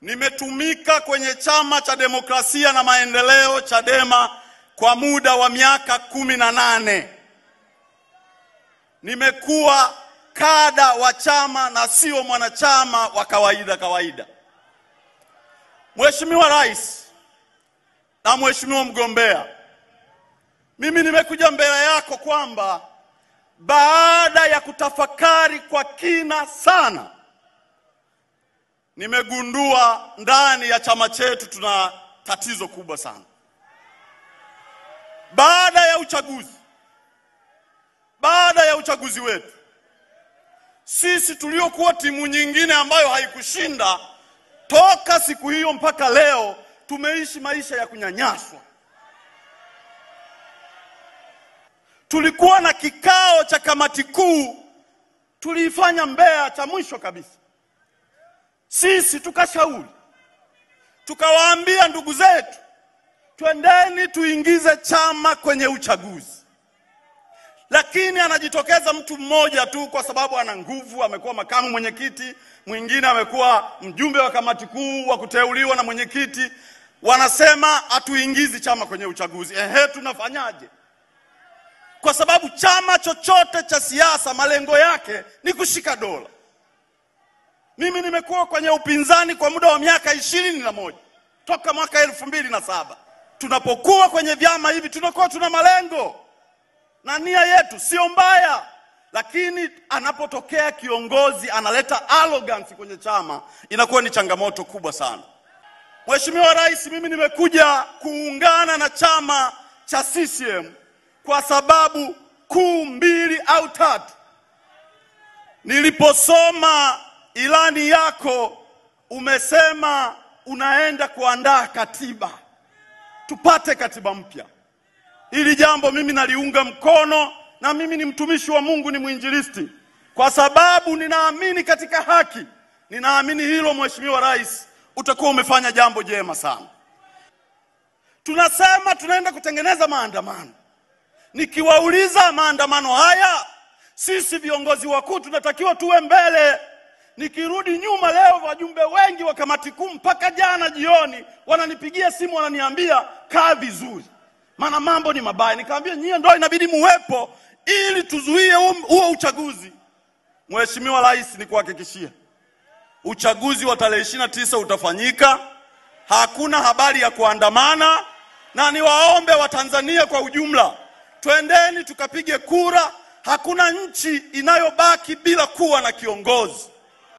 Nimetumika kwenye Chama cha Demokrasia na Maendeleo Chadema kwa muda wa miaka 18. Nimekuwa kada wa chama na sio mwanachama wa kawaida. Mheshimiwa Rais na Mheshimiwa mgombea, mimi nimekuja mbele yako kwamba baada ya kutafakari kwa kina sana, nimegundua ndani ya chama chetu tuna tatizo kubwa sana. Baada ya uchaguzi wetu, sisi tuliokuwa timu nyingine ambayo haikushinda, toka siku hiyo mpaka leo tumeishi maisha ya kunyanyaswa. Tulikuwa na kikao cha kamati kuu, tuliifanya Mbeya, cha mwisho kabisa. Sisi tukashauri, tukawaambia ndugu zetu, twendeni tuingize chama kwenye uchaguzi. Lakini anajitokeza mtu mmoja tu kwa sababu ana nguvu, amekuwa makamu mwenyekiti, mwingine amekuwa mjumbe wa kamati kuu wa kuteuliwa na mwenyekiti, wanasema hatuingizi chama kwenye uchaguzi. Tunafanyaje? Kwa sababu chama chochote cha siasa malengo yake ni kushika dola. Mimi nimekuwa kwenye upinzani kwa muda wa miaka 21, toka mwaka 2007. Tunapokuwa kwenye vyama hivi tunakuwa tuna malengo na nia yetu sio mbaya, lakini anapotokea kiongozi analeta arrogance kwenye chama, inakuwa ni changamoto kubwa sana. Mheshimiwa Rais, mimi nimekuja kuungana na chama cha CCM kwa sababu kuu 2 au 3. Niliposoma ilani yako, umesema unaenda kuandaa katiba, tupate katiba mpya. Hili jambo mimi naliunga mkono, na mimi ni mtumishi wa Mungu, ni mwinjilisti, kwa sababu ninaamini katika haki. Ninaamini hilo Mheshimiwa Rais, utakuwa umefanya jambo jema sana. Tunasema tunaenda kutengeneza maandamano. Nikiwauliza maandamano haya, sisi viongozi wakuu tunatakiwa tuwe mbele. Nikirudi nyuma leo, wajumbe wengi wa kamati kuu mpaka jana jioni wananipigia simu, wananiambia kaa vizuri, maana mambo ni mabaya. Nikamwambia nyie ndio inabidi muwepo ili tuzuie huo uchaguzi. Mheshimiwa Rais, nikuhakikishia uchaguzi wa tarehe 29 utafanyika. Hakuna habari ya kuandamana, na niwaombe Watanzania kwa ujumla, twendeni tukapige kura. Hakuna nchi inayobaki bila kuwa na kiongozi.